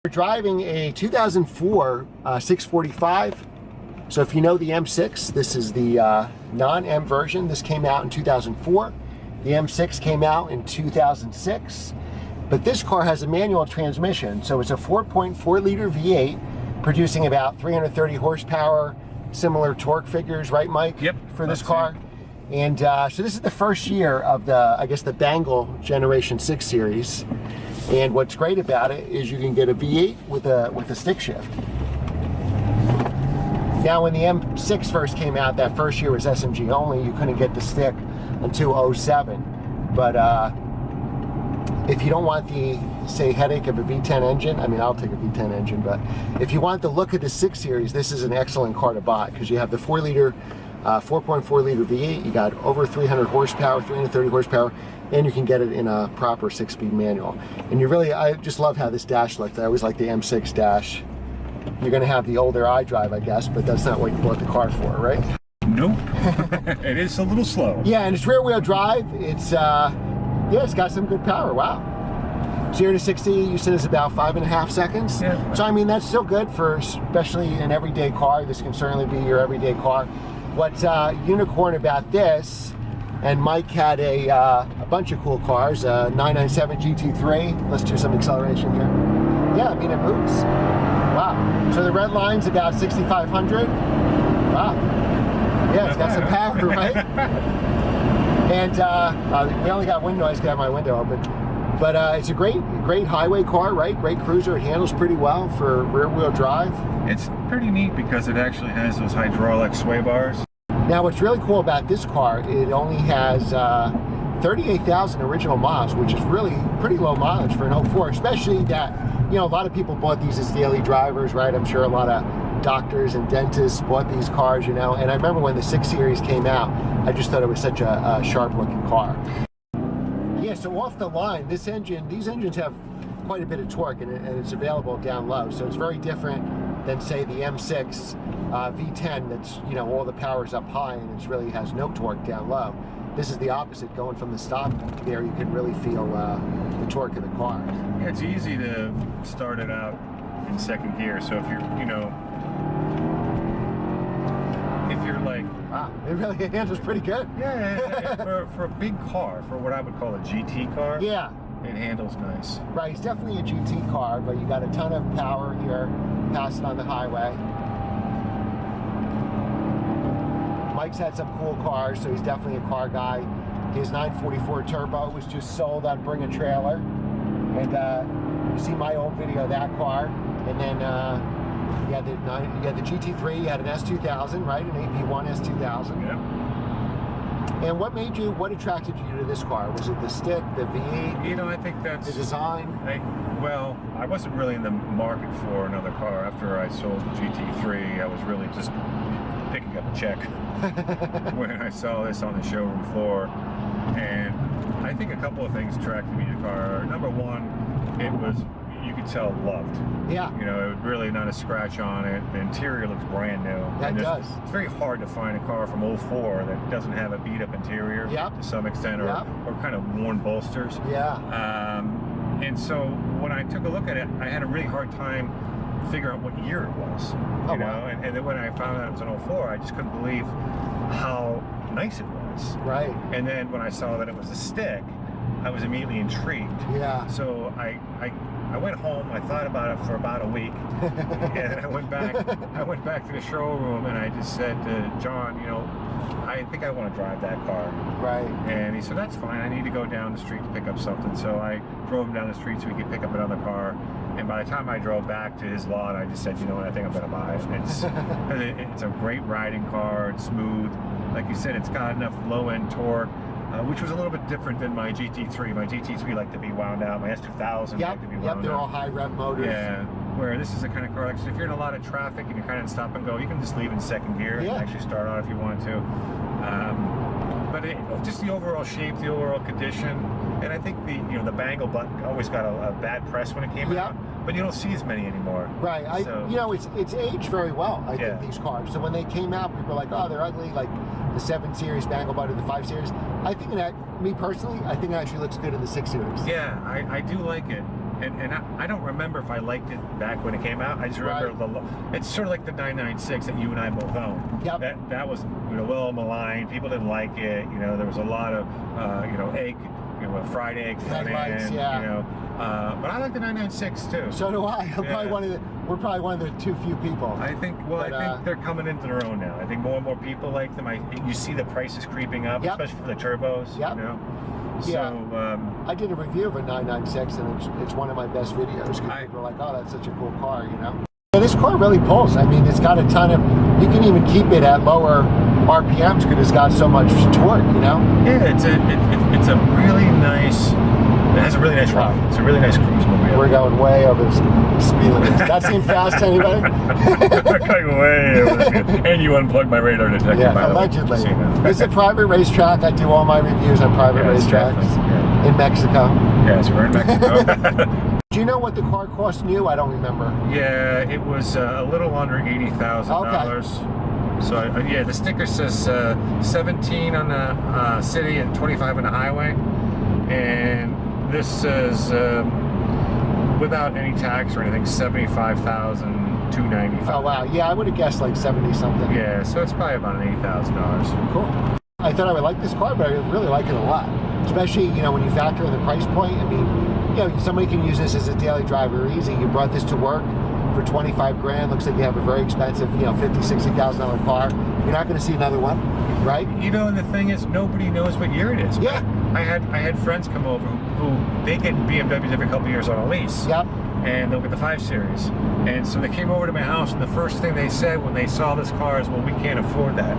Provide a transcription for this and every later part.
We're driving a 2004 645. So if you know the M6, this is the non-M version. This came out in 2004. The M6 came out in 2006. But this car has a manual transmission. So it's a 4.4 liter V8 producing about 330 horsepower, similar torque figures, right, Mike? Yep. For this car. And so this is the first year of the, I guess, the Bangle Generation 6 series. And what's great about it is you can get a V8 with a stick shift. Now, when the M6 first came out, that first year was SMG only. You couldn't get the stick until 07. But if you don't want the, say, headache of a V10 engine, I mean, I'll take a V10 engine, but if you want the look of the 6 Series, this is an excellent car to buy because you have the 4.4 liter V8, you got over 300 horsepower, 330 horsepower, and you can get it in a proper 6-speed manual. And you really, I just love how this dash looked. I always like the M6 dash. You're gonna have the older iDrive, I guess, but that's not what you bought the car for, right? Nope. It is a little slow. Yeah, and it's rear wheel drive. It's, yeah, it's got some good power, wow. 0 to 60, you said it's about 5.5 seconds. Yeah. So I mean, that's still good for, especially an everyday car. This can certainly be your everyday car. What's unicorn about this, and Mike had a bunch of cool cars, 997 GT3. Let's do some acceleration here. Yeah, I mean, it moves. Wow. So the red line's about 6,500. Wow. Yeah, it's got some power, right? And we only got wind noise, got my window open. But it's a great highway car, right? Great cruiser. It handles pretty well for rear wheel drive. It's pretty neat because it actually has those hydraulic sway bars. Now, what's really cool about this car, it only has 38,000 original miles, which is really pretty low mileage for an 04, especially that, you know, a lot of people bought these as daily drivers, right? I'm sure a lot of doctors and dentists bought these cars, you know, and I remember when the 6 Series came out, I just thought it was such a sharp-looking car. Yeah, so off the line, these engines have quite a bit of torque, and it's available down low, so it's very different than, say, the M6 V10 that's, you know, all the power's up high and it really has no torque down low. This is the opposite. Going from the stop there, you can really feel the torque of the car. Yeah, it's easy to start it out in second gear, so if you're, you know, if you're like... Wow, it really handles pretty good. Yeah. For a big car, for what I would call a GT car, yeah, it handles nice. Right, it's definitely a GT car, but you got a ton of power here, passing on the highway. Mike's had some cool cars, so he's definitely a car guy. His 944 Turbo was just sold on Bring a Trailer. And you see my old video of that car. And then you had the GT3, you had an S2000, right? An AP1 S2000. Yeah. And what attracted you to this car? Was it the stick, the V8? You know, I think that's... the design? Well, I wasn't really in the market for another car. After I sold the GT3, I was really just picking up a check when I saw this on the showroom floor. And I think a couple of things attracted me to the car. Number one, it was, you could tell, loved. Yeah. You know, it really not a scratch on it. The interior looks brand new. That does. It's very hard to find a car from 04 that doesn't have a beat up interior, yep, to some extent, or kind of worn bolsters. Yeah. And so when I took a look at it, I had a really hard time figuring out what year it was. You know, wow. and then when I found out it was an 04, I just couldn't believe how nice it was. Right. And then when I saw that it was a stick, I was immediately intrigued. Yeah. So I went home, I thought about it for about a week, and then I went back to the showroom and I just said to John, you know, I think I want to drive that car. Right. And he said, that's fine, I need to go down the street to pick up something. So I drove him down the street so we could pick up another car. And by the time I drove back to his lot, I just said, you know what, I think I'm going to buy it. It's a great riding car, it's smooth. Like you said, it's got enough low-end torque, which was a little bit different than my GT3. My GT3 liked to be wound out, my S2000 liked to be wound out. Yep, they're all high rev motors. Yeah, where this is the kind of car, like, so if you're in a lot of traffic and you're kind of stop and go, you can just leave in second gear and actually start on if you want to. But just the overall shape, the overall condition, and I think the Bangle button always got a bad press when it came out, but you don't see as many anymore. Right. So, you know, it's aged very well, I think, these cars. So when they came out, people were like, oh, they're ugly, like the 7 Series Bangle button, the 5 Series. I think me personally, I think it actually looks good in the 6 Series. Yeah, I do like it. And I don't remember if I liked it back when it came out. I just remember it's sort of like the 996 that you and I both own. Yep. That was, you know, well maligned. People didn't like it. You know, there was a lot of you know, fried egg front end. Yeah. You know, but I like the 996 too. So do I. We're probably one of the too few people. I think. Well, I think they're coming into their own now. I think more and more people like them. You see the prices creeping up, especially for the turbos. Yep. You know. Yeah. So I did a review of a 996, and it's one of my best videos because people are like, "Oh, that's such a cool car," you know. And this car really pulls. I mean, it's got a ton of. You can even keep it at lower RPMs because it's got so much torque, you know. Yeah, it's a really nice. It has a really nice ride. It's a really nice cruise mobile. We're going way over the speed limit. Does that seem fast to anybody? We're going way over the speed. And you unplugged my radar detector, by the way. Allegedly. It's a private racetrack. I do all my reviews on private racetracks in Mexico. Yes, we're in Mexico. Do you know what the car cost new? I don't remember. Yeah, it was a little under $80,000. So yeah, the sticker says 17 on the city and 25 on the highway, and this says without any tax or anything, $75,295. Oh wow, yeah, I would have guessed like 70 something. Yeah, so it's probably about $80,000. Cool. I thought I would like this car, but I really like it a lot. Especially, you know, when you factor in the price point. I mean, you know, somebody can use this as a daily driver easy. You brought this to work for 25 grand. Looks like you have a very expensive, you know, $50,000, $60,000 car. You're not going to see another one, right? You know, and the thing is, nobody knows what year it is. Yeah. I had friends come over who they get BMWs every couple of years on a lease. Yep. And they'll get the 5 Series. And so they came over to my house, and the first thing they said when they saw this car is, well, we can't afford that.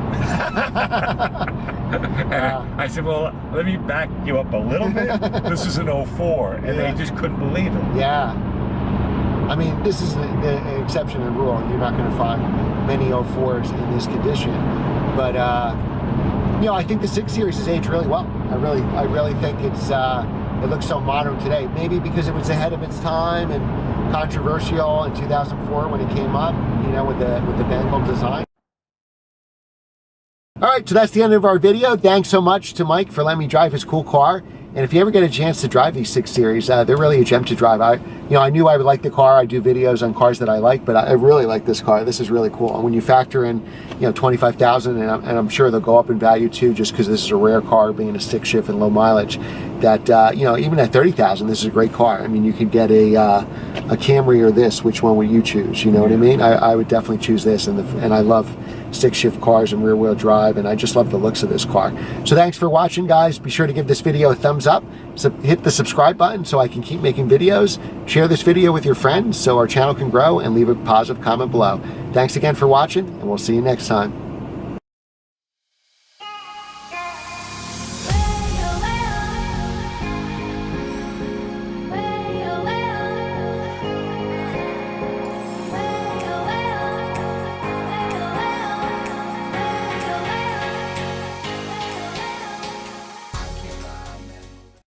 And I said, well, let me back you up a little bit. This is an 04, and they just couldn't believe it. Yeah. I mean, this is an exception to the rule. You're not going to find many 04s in this condition. But, you know, I think the 6 Series has aged really well. I really think it looks so modern today. Maybe because it was ahead of its time and controversial in 2004 when it came up, you know, with the Bengal design. All right, so that's the end of our video. Thanks so much to Mike for letting me drive his cool car. And if you ever get a chance to drive these 6 Series, they're really a gem to drive. I knew I would like the car. I do videos on cars that I like, but I really like this car. This is really cool. And when you factor in, you know, 25,000, and I'm sure they'll go up in value too, just because this is a rare car, being a stick shift and low mileage. That you know, even at 30,000, this is a great car. I mean, you could get a Camry or this. Which one would you choose? You know what I mean? I would definitely choose this, and I love stick shift cars and rear wheel drive, and I just love the looks of this car. So thanks for watching, guys. Be sure to give this video a thumbs up. Hit the subscribe button so I can keep making videos. Share this video with your friends so our channel can grow, and leave a positive comment below. Thanks again for watching, and we'll see you next time.